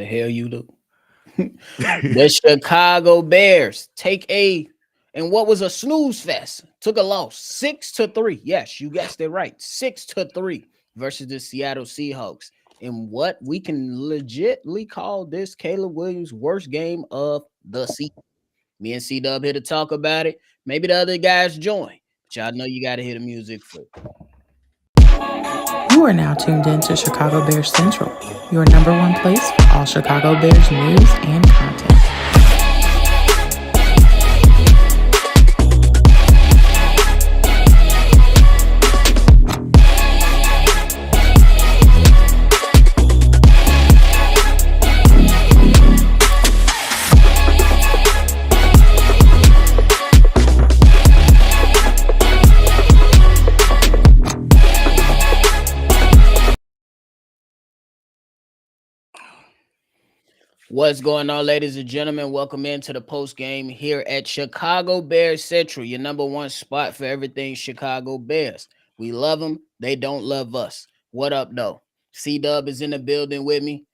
The hell you do? The Chicago Bears and what was a snooze fest, took a loss 6-3. Yes, you guessed it right. 6-3 versus the Seattle Seahawks. In what we can legitly call this Caleb Williams' worst game of the season. Me and C Dub here to talk about it. Maybe the other guys join. But y'all know you gotta hear the music first. You are now tuned in to Chicago Bears Central, your number one place for all Chicago Bears news and content. What's going on, ladies and gentlemen? Welcome into the post game here at Chicago Bears Central, your number one spot for everything Chicago Bears. We love them. They don't love us. What up, though? C-Dub is in the building with me.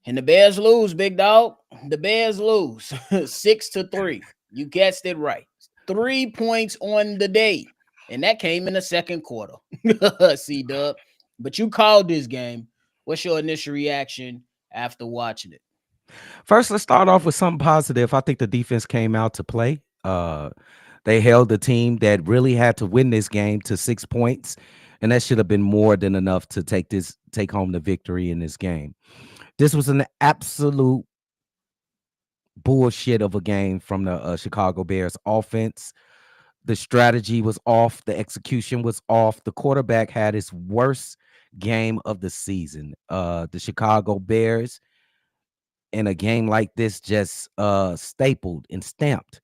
And the Bears lose, big dog. The Bears lose 6-3. You guessed it right. 3 points on the day. And that came in the second quarter. C-Dub. But you called this game. What's your initial reaction after watching it? First, let's start off with something positive. I think the defense came out to play. They held the team that really had to win this game to 6 points, and that should have been more than enough to take home the victory in this game. This was an absolute bullshit of a game from the Chicago Bears offense. The strategy was off. The execution was off. The quarterback had his worst game of the season. The Chicago Bears, in a game like this, just stapled and stamped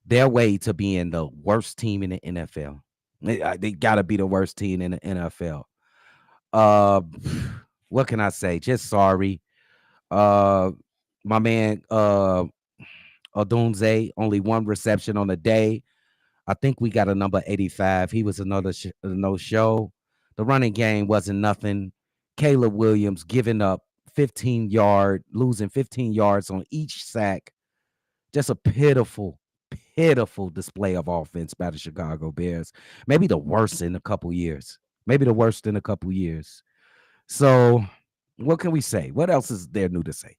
their way to being the worst team in the NFL. They got to be the worst team in the NFL. What can I say? Just sorry. My man Odunze, only one reception on the day. I think we got a number 85. He was another no show. The running game wasn't nothing. Caleb Williams giving up losing 15 yards on each sack. Just a pitiful display of offense by the Chicago Bears. Maybe the worst in a couple years. So what can we say? What else is there new to say?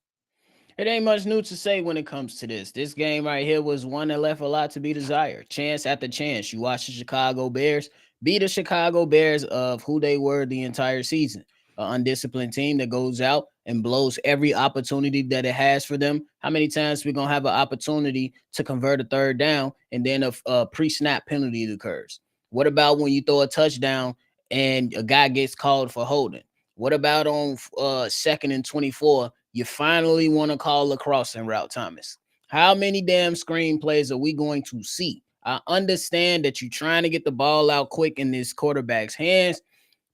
It ain't much new to say when it comes to this. This game right here was one that left a lot to be desired. Chance after chance. You watch the Chicago Bears be the Chicago Bears of who they were the entire season. An undisciplined team that goes out and blows every opportunity that it has for them. How many times we're going to have an opportunity to convert a third down and then a pre-snap penalty occurs? What about when you throw a touchdown and a guy gets called for holding? What about on 2nd and 24? You finally want to call a crossing route, Thomas. How many damn screen plays are we going to see? I understand that you're trying to get the ball out quick in this quarterback's hands,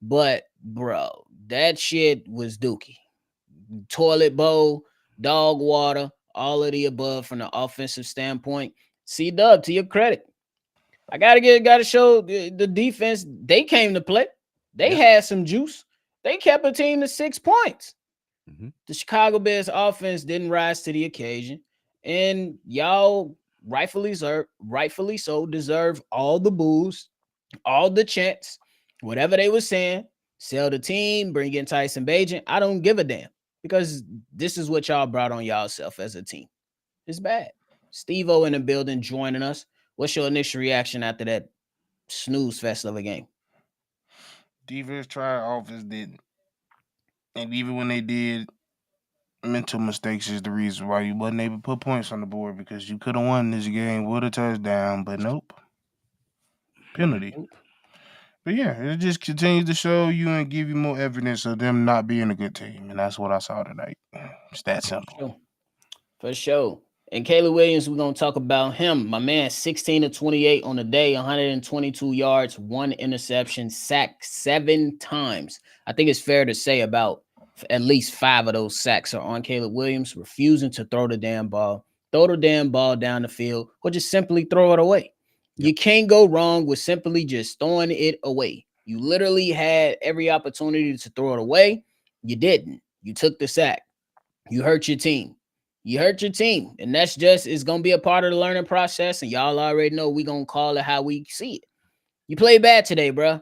but, bro, that shit was dookie. Toilet bowl, dog water, all of the above from the offensive standpoint. C-Dub, to your credit, I gotta show the defense. They came to play. They had some juice. They kept a team to 6 points. Mm-hmm. The Chicago Bears offense didn't rise to the occasion, and y'all rightfully so deserve all the boos, all the chants, whatever they were saying. Sell the team, bring in Tyson Bagent. I don't give a damn, because this is what y'all brought on y'allself as a team. It's bad. Steve-O in the building joining us. What's your initial reaction after that snooze fest of a game? Defense tried, offense didn't. And even when they did, mental mistakes is the reason why you wasn't able to put points on the board, because you could have won this game with a touchdown, but nope. Penalty. But yeah, it just continues to show you and give you more evidence of them not being a good team. And that's what I saw tonight. It's that simple. For sure. And Caleb Williams, we're going to talk about him. My man, 16-28 on the day, 122 yards, 1 interception, sacked 7 times. I think it's fair to say about at least 5 of those sacks are on Caleb Williams, refusing to throw the damn ball down the field, or just simply throw it away. Yep. You can't go wrong with simply just throwing it away. You literally had every opportunity to throw it away. You didn't. You took the sack. You hurt your team. You hurt your team. And that's just, it's going to be a part of the learning process. And y'all already know we going to call it how we see it. You played bad today, bro.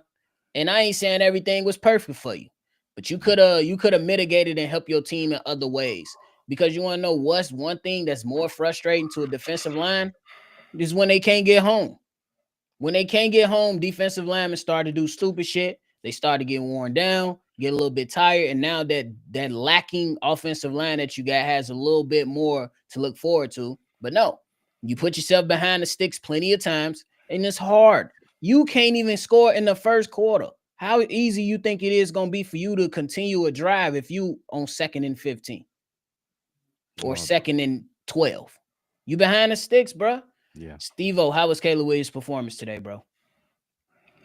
And I ain't saying everything was perfect for you. But you could have mitigated and helped your team in other ways. Because you want to know what's one thing that's more frustrating to a defensive line is when they can't get home. When they can't get home, defensive linemen start to do stupid shit. They start to get worn down, get a little bit tired, and now that lacking offensive line that you got has a little bit more to look forward to. But no, you put yourself behind the sticks plenty of times, and it's hard. You can't even score in the first quarter. How easy you think it is going to be for you to continue a drive if you on 2nd and 15 or 2nd and 12? You behind the sticks, bro. Yeah. Steve-O, how was Caleb Williams' performance today, bro?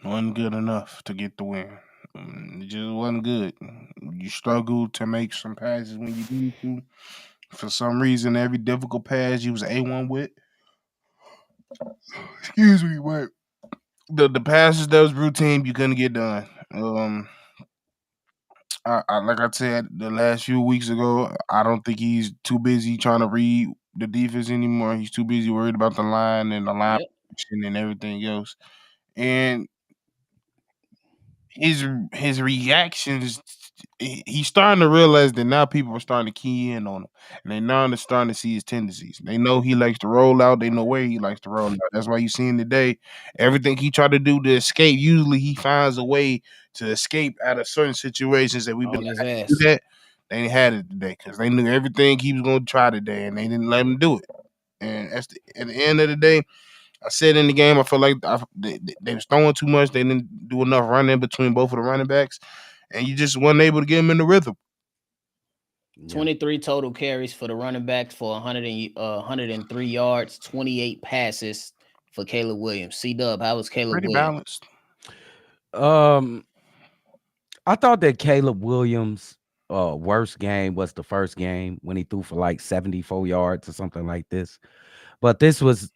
Wasn't good enough to get the win. It just wasn't good. You struggled to make some passes when you need to. For some reason, every difficult pass you was A1 with. Excuse me, but the passes that was routine, you couldn't get done. Like I said the last few weeks ago, I don't think he's too busy trying to read the defense anymore. He's too busy worried about the line and the line Yep. and everything else. And his reactions, he's starting to realize that now people are starting to key in on him, and they now are starting to see his tendencies. They know he likes to roll out. They know where he likes to roll out. That's why you see him today. Everything he tried to do to escape, usually he finds a way to escape out of certain situations that we've been On his like, "How you do ass. that." They ain't had it today because they knew everything he was going to try today, and they didn't let him do it. And at the end of the day, I said in the game, I felt like they was throwing too much. They didn't do enough running between both of the running backs, and you just wasn't able to get him in the rhythm. 23 total carries for the running backs for 103 yards, 28 passes for Caleb Williams. C-Dub, how was Caleb Pretty Williams? balanced. I thought that Caleb Williams' worst game was the first game when he threw for like 74 yards or something like this. But this was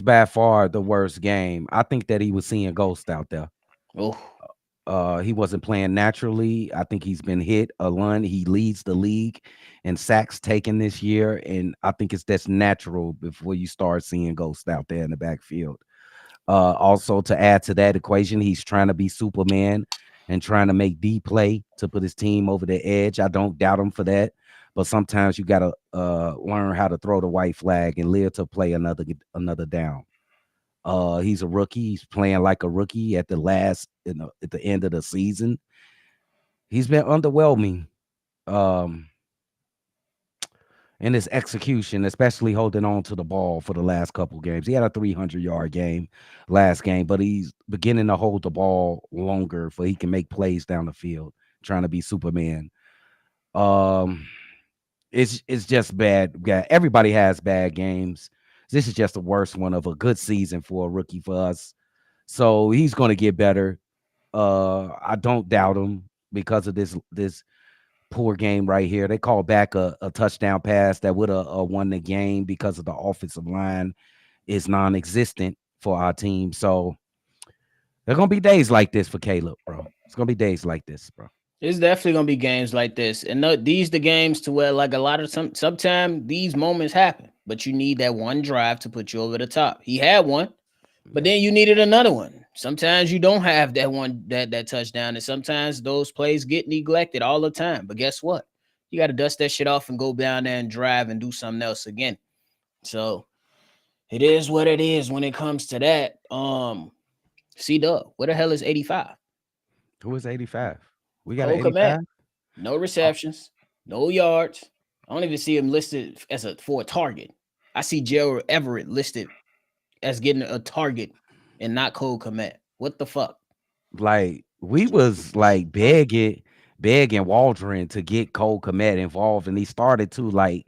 by far the worst game. I think that he was seeing ghosts out there. He wasn't playing naturally. I think he's been hit a lot. He leads the league in sacks taken this year, and I think that's natural before you start seeing ghosts out there in the backfield. Also, to add to that equation, he's trying to be Superman and trying to make D play to put his team over the edge. I don't doubt him for that, but sometimes you got to learn how to throw the white flag and live to play another down. He's a rookie. He's playing like a rookie at the end of the season. He's been underwhelming in his execution, especially holding on to the ball for the last couple games. He had a 300-yard game last game, but he's beginning to hold the ball longer so he can make plays down the field, trying to be Superman. It's just bad. Everybody has bad games. This is just the worst one of a good season for a rookie for us. So he's going to get better. I don't doubt him because of this poor game right here. They called back a touchdown pass that would have won the game because of the offensive line is non-existent for our team. So there's going to be days like this for Caleb, bro. It's going to be days like this, bro. It's definitely gonna be games like this, and these the games to where like a lot of sometimes these moments happen, but you need that one drive to put you over the top. He had one, but then you needed another one. Sometimes you don't have that one that touchdown, and sometimes those plays get neglected all the time. But guess what? You got to dust that shit off and go down there and drive and do something else again. So it is what it is when it comes to that. C-Dub, where the hell is 85? Who is 85? We got an Cole 85. Kmet. No receptions, no yards. I don't even see him listed as for a target. I see Gerald Everett listed as getting a target and not Cole Kmet. What the fuck? Like we was like begging Waldron to get Cole Kmet involved, and he started to like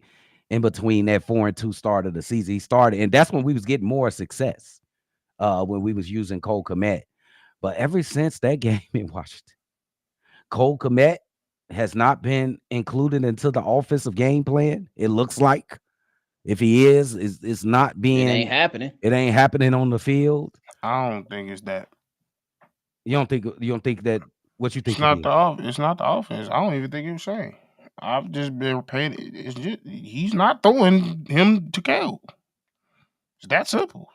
in between that 4-2 start of the season. He started, and that's when we was getting more success. When we was using Cole Kmet. But ever since that game in Washington, Cole Kmet has not been included into the offensive game plan. It looks like if he is, it's not being. It ain't happening. It ain't happening on the field. I don't think it's that. You don't think that? What you think? It's not the offense. I don't even think it was Shane. I've just been paying. It's just he's not throwing him to Cole. It's that simple.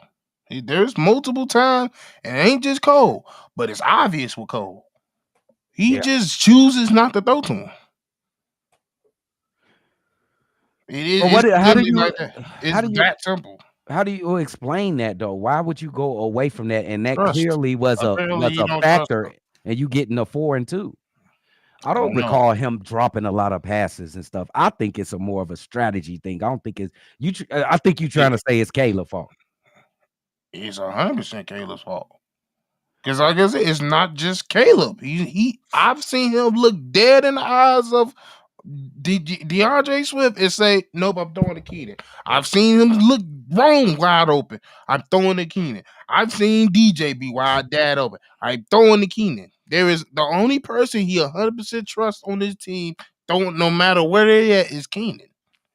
There's multiple times, and it ain't just Cole, but it's obvious with Cole. He Yeah. just chooses not to throw to him. But It's how do literally you like that. It's that simple. how do you explain that though? Why would you go away from that? And that Trust. clearly was Apparently, you a don't trust factor, him. and you getting a 4 and 2. I I don't don't know. recall him dropping a lot of passes and stuff. I think it's a more of a strategy thing. I don't think it's you. I think you trying to say it's Caleb's fault. It's 100% Caleb's fault. Because like I said, it's not just Caleb. I've seen him look dead in the eyes of DeAndre Swift and say, "Nope, I'm throwing to Keenan." I've seen him look wrong wide open. I'm throwing to Keenan. I've seen DJ be wide open. I'm throwing to Keenan. There is the only person he 100% trusts on this team, throwing no matter where they at, is Keenan,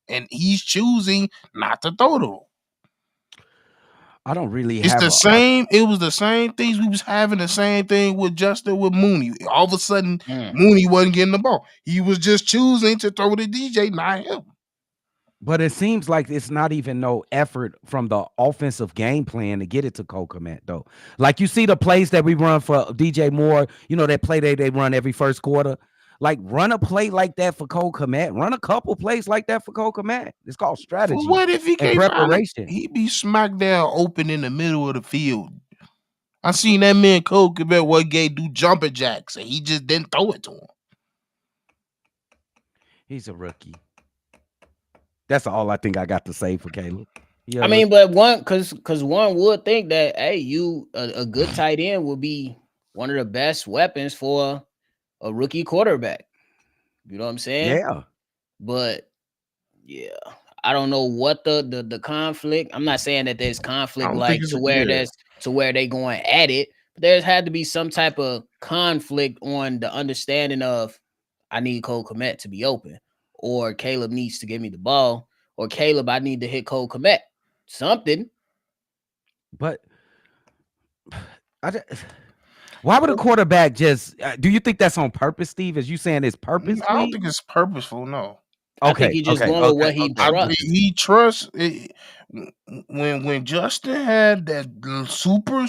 and he's choosing not to throw to him. I don't really It's have the same. It was the same things we was having. The same thing with Justin with Mooney. All of a sudden, Mooney wasn't getting the ball. He was just choosing to throw to DJ, not him. But it seems like it's not even no effort from the offensive game plan to get it to Cole Kmet, though. Like you see the plays that we run for DJ Moore, that play they run every first quarter. Like run a play like that for Cole Kmet. Run a couple plays like that for Cole Kmet. It's called strategy. For what if he and can't preparation? Find it? He be smack down open in the middle of the field. I seen that man Cole Kmet one game do jumper jacks, and he just didn't throw it to him. He's a rookie. That's all I think I got to say for Caleb. I mean, but because one would think that a good tight end would be one of the best weapons for a rookie quarterback. You know what I'm saying? Yeah. But yeah, I don't know what the conflict. I'm not saying that there's conflict like to where they going at it. But there's had to be some type of conflict on the understanding of I need Cole Kmet to be open, or Caleb needs to give me the ball, or Caleb, I need to hit Cole Kmet. Something. But why would a quarterback just do you think that's on purpose, Steve? As you saying it's purposeful? I don't think it's purposeful, no. I think he just going with what he trusts. He trusts when Justin had that super,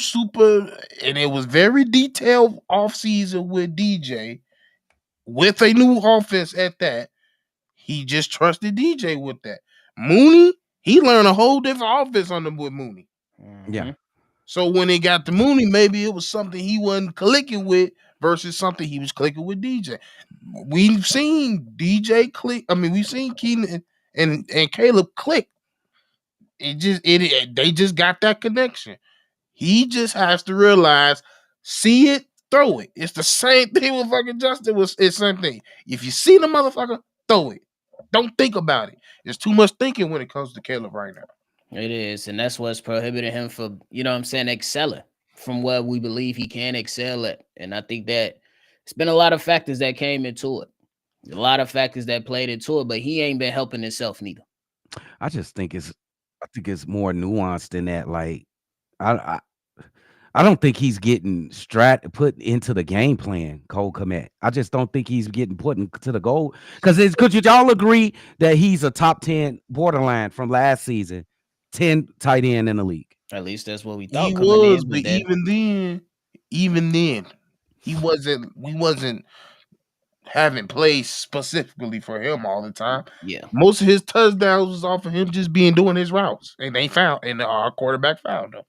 and it was very detailed offseason with DJ, with a new offense at that. He just trusted DJ with that. Mooney, he learned a whole different offense with Mooney. Yeah. So when it got to Mooney, maybe it was something he wasn't clicking with versus something he was clicking with DJ. We've seen DJ click. I mean, we've seen Keenan and Caleb click. They just got that connection. He just has to realize, see it, throw it. It's the same thing with fucking Justin. It's the same thing. If you see the motherfucker, throw it. Don't think about it. There's too much thinking when it comes to Caleb right now. It is, and that's what's prohibiting him from, excelling from what we believe he can excel at. And I think that it's been a lot of factors that came into it, a lot of factors that played into it, but he ain't been helping himself neither. I think it's more nuanced than that. Like, I don't think he's getting put into the game plan, Cole Kmet. I just don't think he's getting put into the goal. Because could you all agree that he's a top 10 borderline from last season, 10 tight end in the league? At least that's what we thought. He was, but even then, we wasn't having plays specifically for him all the time. Yeah. Most of his touchdowns was off of him just doing his routes, and our quarterback found him.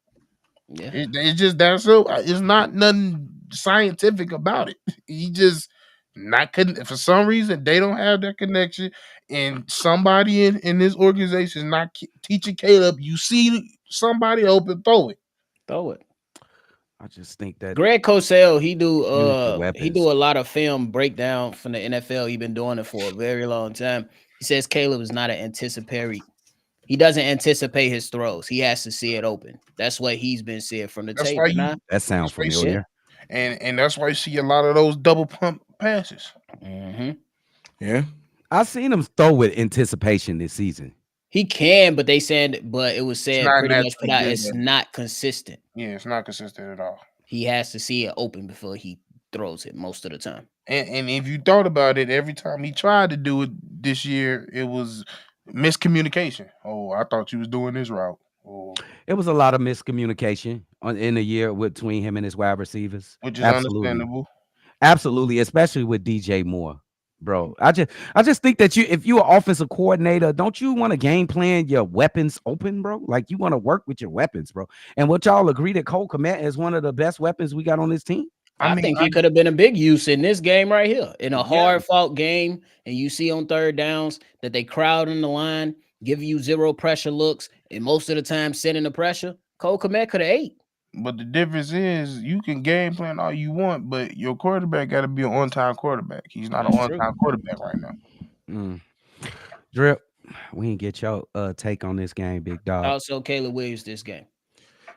Yeah. It's just that so. It's not nothing scientific about it. He just not for some reason they don't have that connection, and somebody in this organization is not teaching Caleb. You see somebody open, throw it. I just think that Greg Cosell, he do a lot of film breakdown from the NFL. He's been doing it for a very long time. He says Caleb is not an anticipatory. He doesn't anticipate his throws. He has to see it open. That's what he's been seeing from the tape. That sounds familiar. And that's why you see a lot of those double pump passes. Mm-hmm. Yeah. I've seen him throw with anticipation this season. He can, but it was said pretty much put out it's not consistent. Yeah, it's not consistent at all. He has to see it open before he throws it most of the time. And if you thought about it, every time he tried to do it this year, it was miscommunication. Oh, I thought you was doing this route. Oh, It was a lot of miscommunication in the year between him and his wide receivers. which is Absolutely. understandable. Absolutely, especially with DJ Moore, bro. I just think that if you're an offensive coordinator, don't you want to game plan your weapons open, bro? Like you want to work with your weapons, bro. And what y'all agree that Cole Kmet is one of the best weapons we got on this team? I I mean, think he could have been a big use in this game right here. In a Yeah. hard fought game, and you see on third downs that they crowd in the line, give you zero pressure looks, and most of the time sending the pressure. Cole Kmet could have ate. but the difference is you can game plan all you want, but your quarterback got to be an on-time quarterback. He's not an That's true. on-time quarterback right now. Mm. Drip, we didn't get your take on this game, big dog. Also, Caleb Williams this game.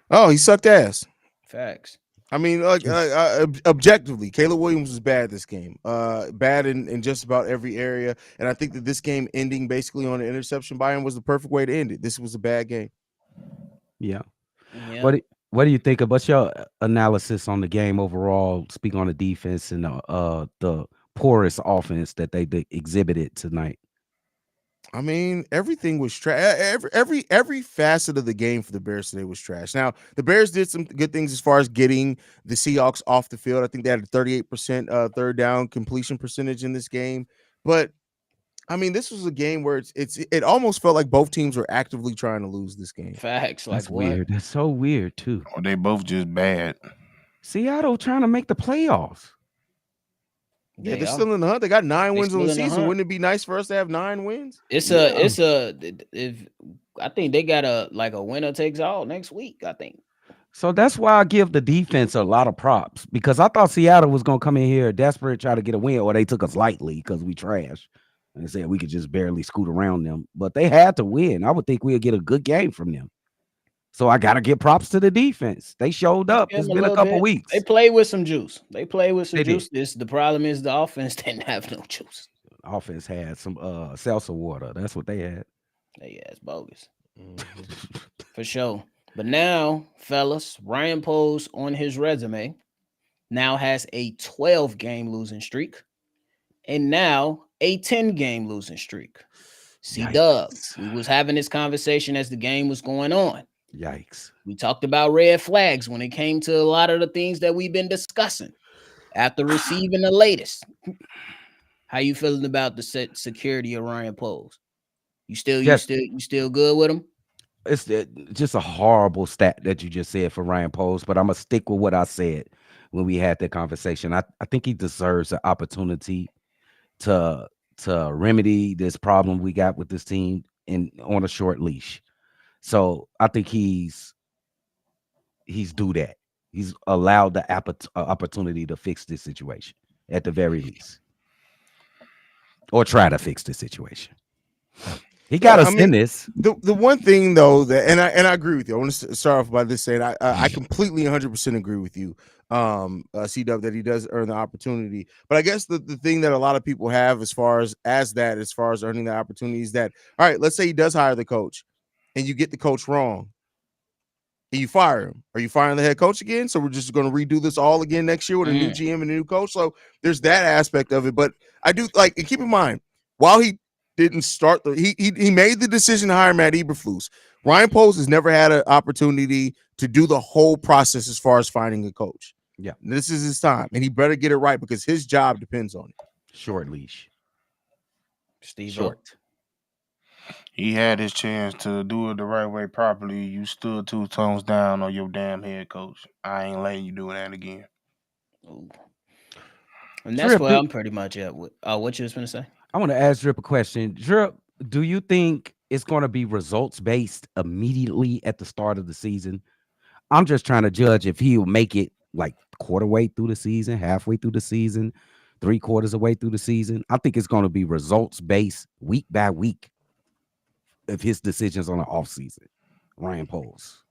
Oh, he sucked ass. Facts. I mean, like objectively, Caleb Williams was bad this game. Bad in just about every area. And I think that this game ending basically on an interception by him was the perfect way to end it. This was a bad game. Yeah. Yeah. What do you think of? What's your analysis on the game overall? Speak on the defense and the poorest offense that they exhibited tonight. I mean, everything was trash. Every facet of the game for the Bears today was trash. Now, the Bears did some good things as far as getting the Seahawks off the field. I think they had a 38% third down completion percentage in this game. But I mean, this was a game where it almost felt like both teams were actively trying to lose this game. Facts. Like That's what? weird. That's so weird too. Or they both just bad. Seattle trying to make the playoffs. Yeah, They they're are. still in the hunt. They got 9 wins on still the in the season. hunt. Wouldn't it be nice for us to have 9 wins? It's if I think they got a winner takes all next week. I think. So that's why I give the defense a lot of props because I thought Seattle was gonna come in here desperate, try to get a win, or they took us lightly because we trash and they said we could just barely scoot around them. But they had to win. I would think we'd get a good game from them. So I gotta give props to the defense. They showed up. Give It's them been a little couple bit. weeks. They play with some juice. They play with some They did. juice. This the problem is the offense didn't have no juice. Offense had some seltzer water. That's what they had. Yeah, it's bogus. For sure. But now, fellas, Ryan Poles on his resume now has a 12-game losing streak and now a 10-game losing streak. C-Dub, we was having this conversation as the game was going on. Yikes. We talked about red flags when it came to a lot of the things that we've been discussing after receiving the latest. How you feeling about the security of Ryan Poles? You still good with him? It's just a horrible stat that you just said for Ryan Poles, but I'm gonna stick with what I said when we had that conversation. I think he deserves an opportunity to remedy this problem we got with this team on a short leash. So I think he's due that. He's allowed the opportunity to fix this situation at the very least, or try to fix the situation. He got us in this. The one thing though that and I agree with you. I want to start off by this saying I completely 100% agree with you, C-Dub, that he does earn the opportunity. But I guess the thing that a lot of people have as far as earning the opportunity is that, all right, let's say he does hire the coach and you get the coach wrong and you fire him. Are you firing the head coach again? So we're just going to redo this all again next year with a new GM and a new coach. So there's that aspect of it. But I do like, and keep in mind, while he didn't start he made the decision to hire Matt Eberflus. Ryan Poles has never had an opportunity to do the whole process as far as finding a coach. Yeah, this is his time, and he better get it right because his job depends on it. Short leash, Steve. Short. He had his chance to do it the right way properly. You stood 2 tones down on your damn head coach. I ain't letting you do that again. Ooh. And that's where I'm pretty much at. What you was going to say? I want to ask Drip a question. Drip, do you think it's going to be results based immediately at the start of the season? I'm just trying to judge if he'll make it like quarter way through the season, halfway through the season, 3/4 away through the season. I think it's going to be results based week by week of his decisions on the off season. Ryan Poles.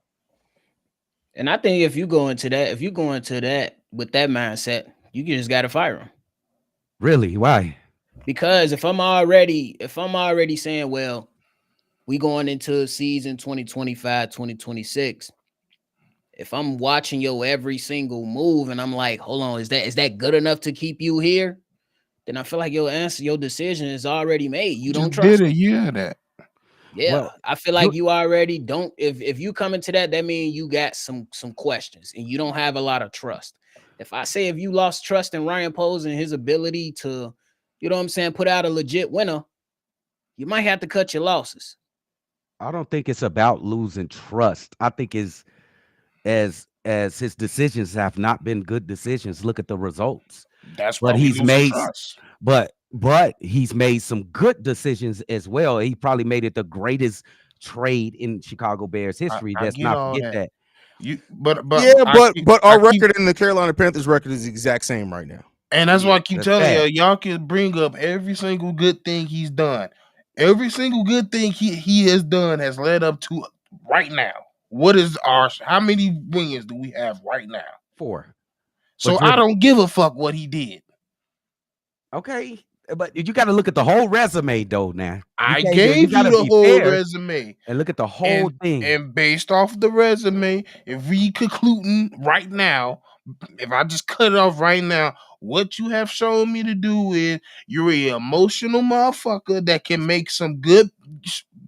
And I think if you go into that with that mindset, you just got to fire him. Really? Why? Because if I'm already saying, well, we going into season 2025, 2026, if I'm watching your every single move and I'm like, hold on, is that good enough to keep you here? then I feel like your decision is already made. You don't Just did trust a him. year of that. Yeah, Well, I feel like you already don't. If you come into that means you got some questions and you don't have a lot of trust. If you lost trust in Ryan Poles and his ability to, you know what I'm saying, put out a legit winner, you might have to cut your losses. I don't think it's about losing trust. I think is as his decisions have not been good decisions. Look at the results. That's why But we he's losing made trust. but he's made some good decisions as well. He probably made it the greatest trade in Chicago Bears history. I Let's get not all forget that. that. But Yeah, I keep, but I our keep, record and the Carolina Panthers record is the exact same right now. and that's why Yeah, I keep That's telling you, bad. y'all can bring up every single good thing he's done. Every single good thing he has done has led up to right now. What is how many wins do we have right now? 4. But So I you're don't give a fuck what he did. okay. But you got to look at the whole resume though now. I You gave got you to the be whole fair resume. and look at the whole And thing. based off the resume, if we concluding right now, if I just cut it off right now, what you have shown me to do is you're an emotional motherfucker that can make some good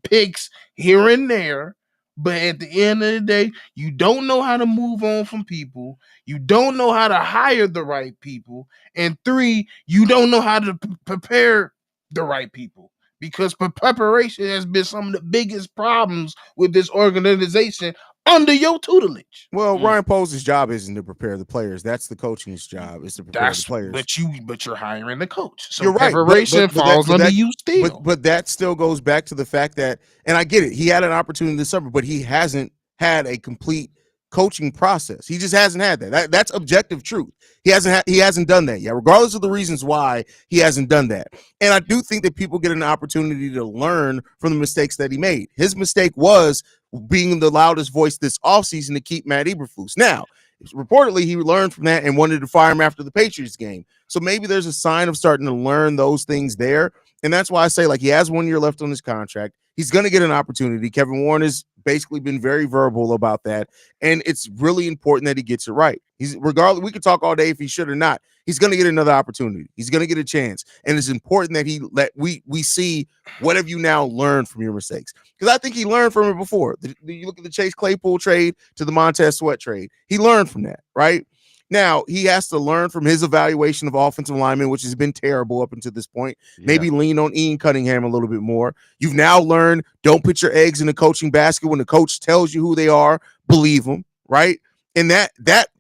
picks here and there. But at the end of the day, you don't know how to move on from people. You don't know how to hire the right people. And 3, you don't know how to prepare the right people. Because preparation has been some of the biggest problems with this organization under your tutelage. Well, Mm. Ryan Poles' job isn't to prepare the players. That's the coaching's job, is to prepare the players. But you're hiring the coach. So You're right, preparation falls under you still. but that still goes back to the fact that, and I get it, he had an opportunity this summer, but he hasn't had a complete coaching process. He just hasn't had that. That's objective truth. He hasn't done that yet, regardless of the reasons why he hasn't done that. And I do think that people get an opportunity to learn from the mistakes that he made. His mistake was being the loudest voice this offseason to keep Matt Eberflus. Now, reportedly, he learned from that and wanted to fire him after the Patriots game. So maybe there's a sign of starting to learn those things there. And that's why I say, like, he has 1 year left on his contract. He's going to get an opportunity. Kevin Warren has basically been very verbal about that. And it's really important that he gets it right. He's regardless, we could talk all day if he should or not. He's going to get another opportunity. He's going to get a chance. And it's important that we see what have you now learned from your mistakes. Because I think he learned from it before. You look at the Chase Claypool trade to the Montez Sweat trade. He learned from that, right? Now, he has to learn from his evaluation of offensive linemen, which has been terrible up until this point. Yeah. Maybe lean on Ian Cunningham a little bit more. You've now learned don't put your eggs in the coaching basket. When the coach tells you who they are, believe them, right? And that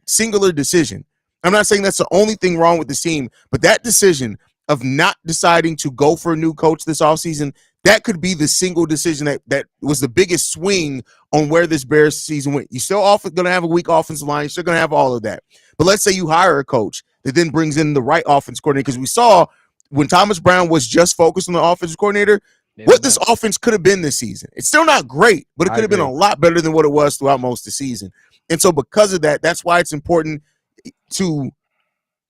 singular decision, I'm not saying that's the only thing wrong with this team, but that decision of not deciding to go for a new coach this offseason, that could be the single decision that was the biggest swing on where this Bears season went. You're still going to have a weak offensive line. You're still going to have all of that. But let's say you hire a coach that then brings in the right offense coordinator, because we saw when Thomas Brown was just focused on the offensive coordinator, what this offense could have been this season. It's still not great, but it could have been a lot better than what it was throughout most of the season. And so because of that, that's why it's important to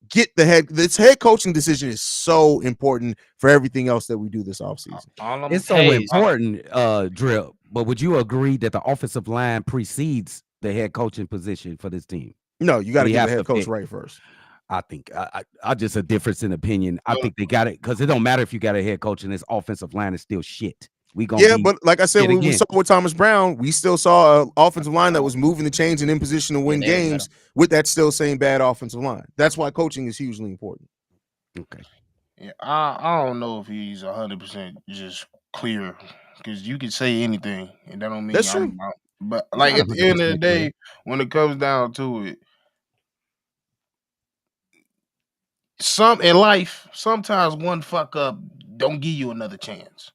get this head coaching decision is so important for everything else that we do this offseason. It's so important, Drip. But would you agree that the offensive line precedes the head coaching position for this team? No, you got to get the head coach right first. I think I just a difference in opinion. I think they got it because it don't matter if you got a head coach and this offensive line is still shit. But like I said, we saw with Thomas Brown, we still saw an offensive line that was moving the chains and in position to win games with that still same bad offensive line. That's why coaching is hugely important. Okay. Yeah, I don't know if he's 100% just clear, because you can say anything and that don't mean that's true. But like at the end of the day, when it comes down to it, in life, sometimes one fuck up don't give you another chance.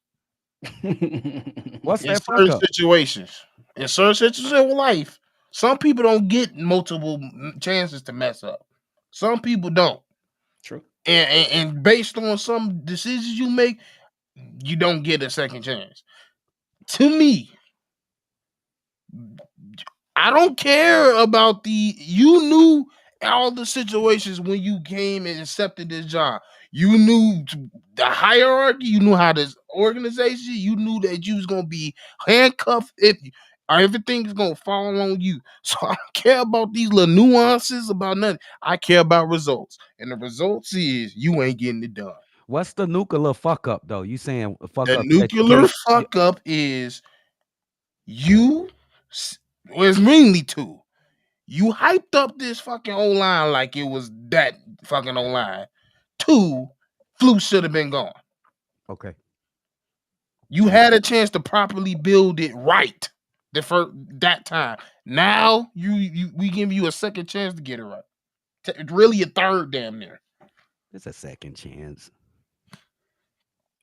What's in that certain fuck up? situations? In certain situations in life, some people don't get multiple chances to mess up. Some people don't. True. And based on some decisions you make, you don't get a second chance. To me, I don't care about you knew all the situations when you came and accepted this job. You knew the hierarchy, you knew how this organization, you knew that you was gonna be handcuffed if everything's gonna fall on you. So I don't care about these little nuances about nothing. I care about results. And the results is you ain't getting it done. What's the nuclear fuck up though? You saying fuck The up? nuclear fuck up is you. Well, it's mainly two. You hyped up this fucking O-line like it was that fucking O-line. Two, Flu should have been gone. Okay. You had a chance to properly build it right that time. Now we give you a second chance to get it right. Really a third damn near. It's a second chance.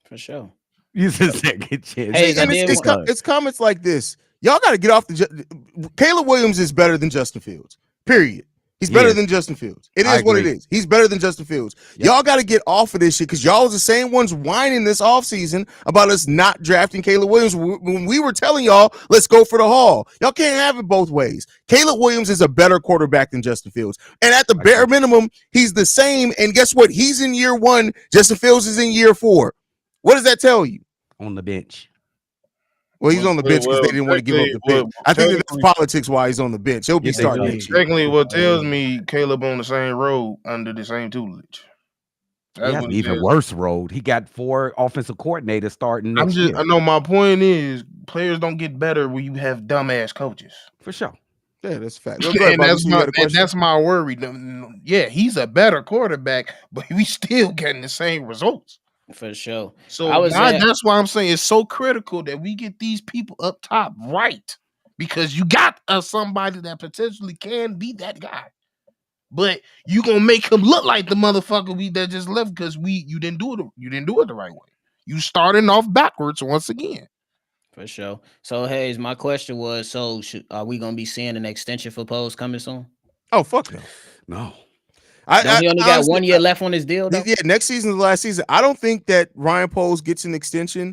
For sure. It's a second chance. Hey, And it's comments like this. Y'all got to get off the. Caleb Williams is better than Justin Fields. Period. He's better than Justin Fields. It is what it is. He's better than Justin Fields. Yep. Y'all got to get off of this shit because y'all was the same ones whining this offseason about us not drafting Caleb Williams when we were telling y'all, let's go for the haul. Y'all can't have it both ways. Caleb Williams is a better quarterback than Justin Fields. And at the bare minimum, he's the same. And guess what? He's in year 1. Justin Fields is in year 4. What does that tell you? On the bench. Well, he's on the bench because they didn't want to give up the pick. I think that's politics why he's on the bench. He'll be starting next year. Technically, what tells me Caleb on the same road under the same tutelage. He has an even worse road. He got 4 offensive coordinators starting next year. I know my point is players don't get better when you have dumbass coaches. For sure. Yeah, that's a fact. And that's my worry. Yeah, he's a better quarterback, but we still getting the same results. For sure. So that's why I'm saying it's so critical that we get these people up top right, because you got somebody that potentially can be that guy, but you gonna make him look like the motherfucker that just left because you didn't do it the right way. You starting off backwards once again. For sure. So Hayes, my question was: so are we gonna be seeing an extension for Pose coming soon? Oh fuck no, no. He only got 1 year left on his deal, though? Yeah, next season is the last season. I don't think that Ryan Poles gets an extension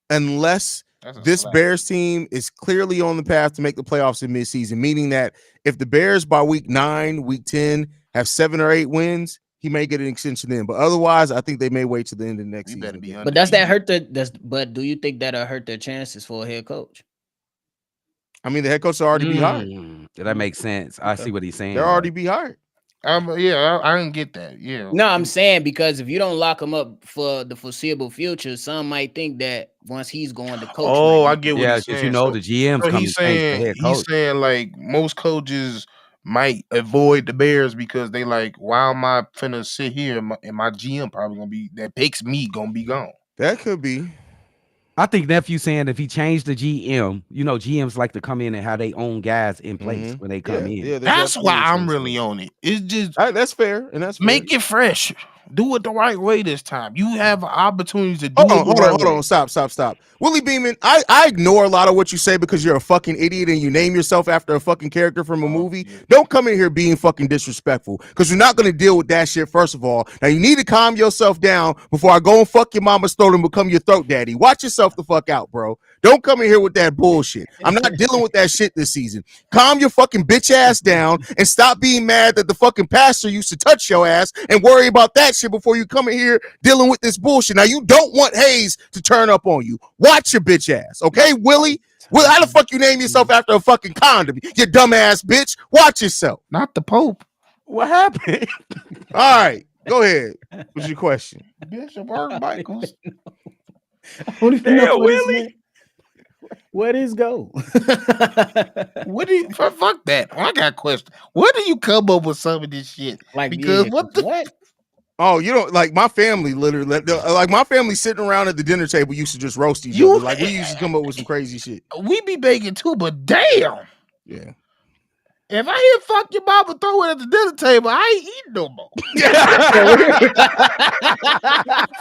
unless this Bears team is clearly on the path to make the playoffs in midseason, meaning that if the Bears by week 9, week 10 have 7 or 8 wins, he may get an extension then. But otherwise, I think they may wait to the end of the next season. But does that hurt but do you think that'll hurt their chances for a head coach? I mean, the head coach will already be hired. That makes sense. I see what he's saying. They'll already be hired. I didn't get that. Yeah. No, I'm saying because if you don't lock him up for the foreseeable future, some might think that once he's going to coach. Oh, I get what he's saying. You know, the GM's coming. He's saying like most coaches might avoid the Bears because they like, why am I finna sit here and my GM probably gonna be that picks me gonna be gone. That could be. I think nephew saying if he changed the GM, you know, GMs like to come in and have their own guys in place when they come in. Yeah, that's why I'm really on it. It's just that's fair, and that's make it fresh. Do it the right way this time. You have opportunities to do Hold on. Stop. Willie Beeman, I ignore a lot of what you say because you're a fucking idiot and you name yourself after a fucking character from a movie. Yeah. Don't come in here being fucking disrespectful because you're not going to deal with that shit, first of all. Now, you need to calm yourself down before I go and fuck your mama's throat and become your throat daddy. Watch yourself the fuck out, bro. Don't come in here with that bullshit. I'm not dealing with that shit this season. Calm your fucking bitch ass down and stop being mad that the fucking pastor used to touch your ass and worry about that shit before you come in here dealing with this bullshit. Now, you don't want Hayes to turn up on you. Watch your bitch ass, okay, Willie? How the fuck you name yourself after a fucking condom? You dumbass bitch. Watch yourself. Not the Pope. What happened? All right, go ahead. What's your question? Bishop Michaels. Damn, Willie. Where does go? What do you fuck that? I got a question. Where do you come up with some of this shit? Like, because what? Oh, you don't like my family literally like my family sitting around at the dinner table used to just roast each other. Like we used to come up with some crazy shit. We be baking too, but damn. Yeah. If I hear fuck your mama throw it at the dinner table, I ain't eating no more.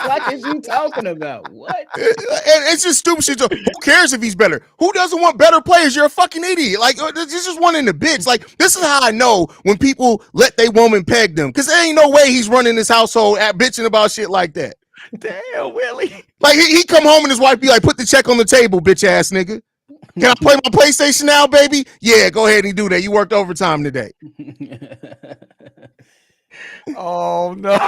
What is you talking about? What? And it's just stupid shit. Who cares if he's better? Who doesn't want better players? You're a fucking idiot. Like, this is one in the bitch. Like, this is how I know when people let their woman peg them. Because there ain't no way he's running this household at bitching about shit like that. Damn, Willie. Like, he come home and his wife be like, put the check on the table, bitch ass nigga. Can I play my PlayStation now, baby? Yeah, go ahead and do that. You worked overtime today. Oh, no.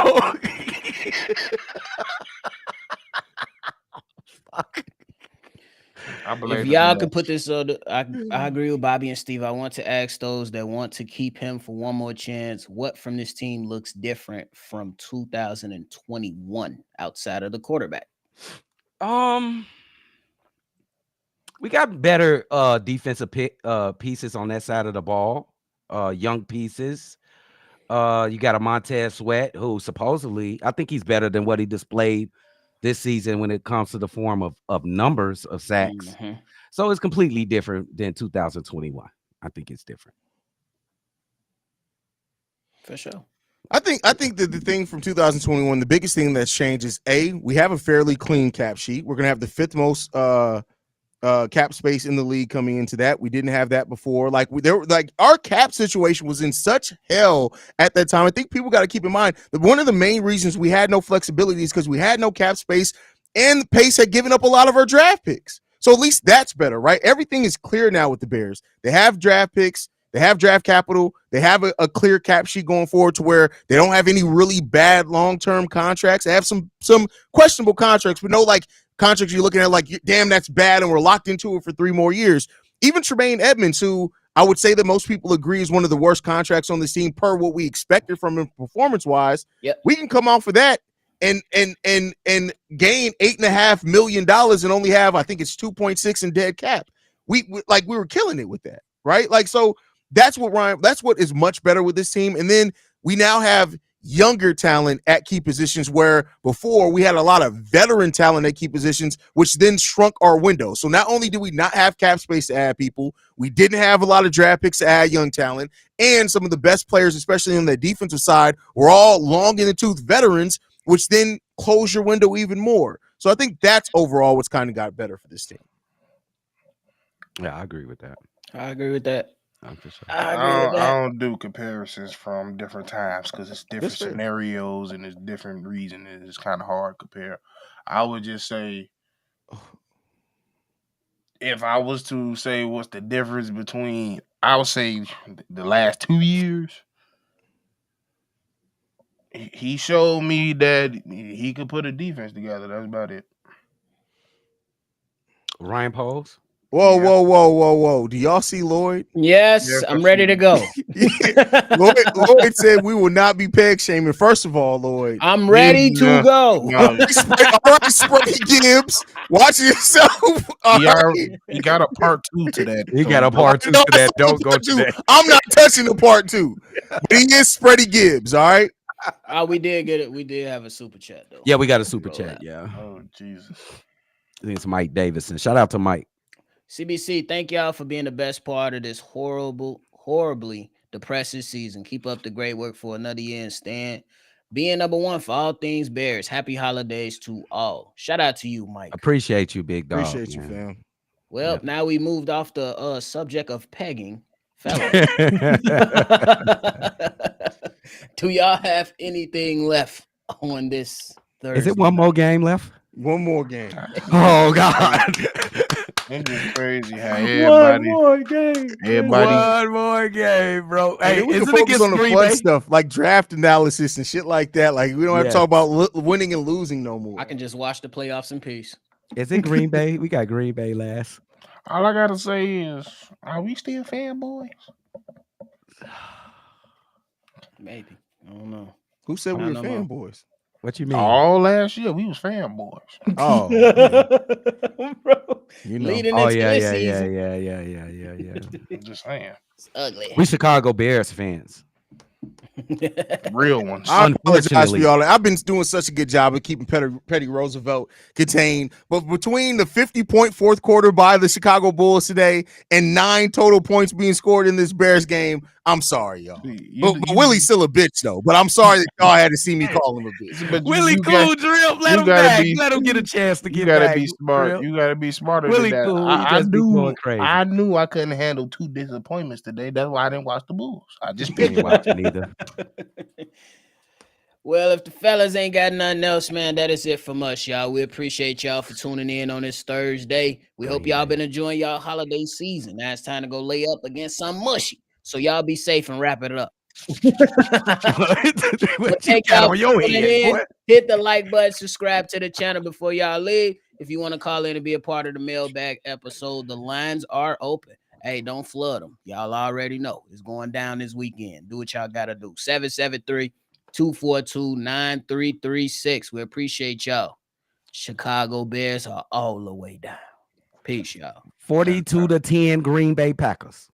Fuck. If y'all could put this on, I agree with Bobby and Steve. I want to ask those that want to keep him for one more chance, what from this team looks different from 2021 outside of the quarterback? We got better defensive pieces on that side of the ball. Young pieces. You got a Montez Sweat, who supposedly, I think he's better than what he displayed this season when it comes to the form of numbers of sacks. Mhm. So it's completely different than 2021. I think it's different. For sure. I think that the thing from 2021, the biggest thing that's changed is we have a fairly clean cap sheet. We're gonna have the fifth most cap space in the league coming into that. We didn't have that before. Our cap situation was in such hell at that time. I think people got to keep in mind that one of the main reasons we had no flexibility is because we had no cap space, and Pace had given up a lot of our draft picks. So at least that's better, right? Everything is clear now with the Bears. They have draft picks. They have draft capital. They have a clear cap sheet going forward to where they don't have any really bad long-term contracts. They have some questionable contracts, but no contracts you're looking at like, damn, that's bad, and we're locked into it for 3 more years. Even Tremaine Edmonds, who I would say that most people agree is one of the worst contracts on this team per what we expected from him performance-wise. Yep. We can come off of that and gain $8.5 million and only have, I think it's 2.6 in dead cap. We were killing it with that, right? So that's what is much better with this team. And then we now have younger talent at key positions, where before we had a lot of veteran talent at key positions, which then shrunk our window. So not only do we not have cap space to add people, we didn't have a lot of draft picks to add young talent, and some of the best players, especially on the defensive side, were all long in the tooth veterans, which then close your window even more. So I think that's overall what's kind of got better for this team. Yeah, I agree with that. I agree with that. For sure. I don't do comparisons from different times because it's different scenarios and it's different reasons. It's kind of hard to compare. I would just say, if I was to say what's the difference between, I would say the last 2 years, he showed me that he could put a defense together. That's about it. Ryan Poles. Whoa. Do y'all see Lloyd? Yes, I'm ready to go. Lloyd said we will not be peg shaming. First of all, Lloyd, I'm ready to go. All right, Spray Gibbs. Watch yourself. You got a part 2 to that. You got a part 2 to that. Don't go to that. I'm not touching the part 2. But he is Spready Gibbs, all right? We did get it. We did have a super chat, though. Yeah, we got a super chat. Yeah. Oh, Jesus. I think it's Mike Davison. Shout out to Mike. CBC, thank y'all for being the best part of this horribly depressive season. Keep up the great work for another year and stand being number one for all things Bears. Happy holidays to all. Shout out to you, Mike. Appreciate you, big dog. Appreciate you, fam. Well, now we moved off the subject of pegging. Fellas. Do y'all have anything left on this Thursday? Is it one more game left? One more game. Oh, God. It's just crazy how everybody. One more game, bro. Hey, we is can it focus against on the Green fun Bay? stuff like draft analysis and shit like that. Like, we don't have to talk about winning and losing no more. I can just watch the playoffs in peace. Is it Green Bay? We got Green Bay last. All I gotta say is, are we still fanboys? Maybe. I don't know. Who said we were don't know. fanboys? What you mean? All last year we was fanboys. Oh, Bro, you know. leading Oh, into yeah. this season. I'm just saying, It's ugly. We Chicago Bears fans. real ones. I apologize for Unfortunately. y'all. I've been doing such a good job of keeping Petty Roosevelt contained. But between the 50-point fourth quarter by the Chicago Bulls today and 9 total points being scored in this Bears game, I'm sorry, y'all. But Willie's still a bitch, though. But I'm sorry that y'all had to see me call him a bitch. But Willie Cool, Drill. Let him back. Let him get a chance to get You gotta back. be smart. Drill. You gotta be smarter Willie than that. Cool, he I just be knew. going crazy. I knew I couldn't handle 2 disappointments today. That's why I didn't watch the Bulls. I just Ain't picked watching either. Well, if the fellas ain't got nothing else, man, that is it from us, y'all. We appreciate y'all for tuning in on this Thursday. We hope y'all been enjoying y'all holiday season. Now it's time to go lay up against some mushy. So y'all be safe and wrap it up. What you got on your head, boy? Hit the like button, subscribe to the channel before y'all leave. If you want to call in and be a part of the mailbag episode, the lines are open. Hey, don't flood them. Y'all already know it's going down this weekend. Do what y'all got to do. 773-242-9336. We appreciate y'all. Chicago Bears are all the way down. Peace, y'all. 42-10 Green Bay Packers.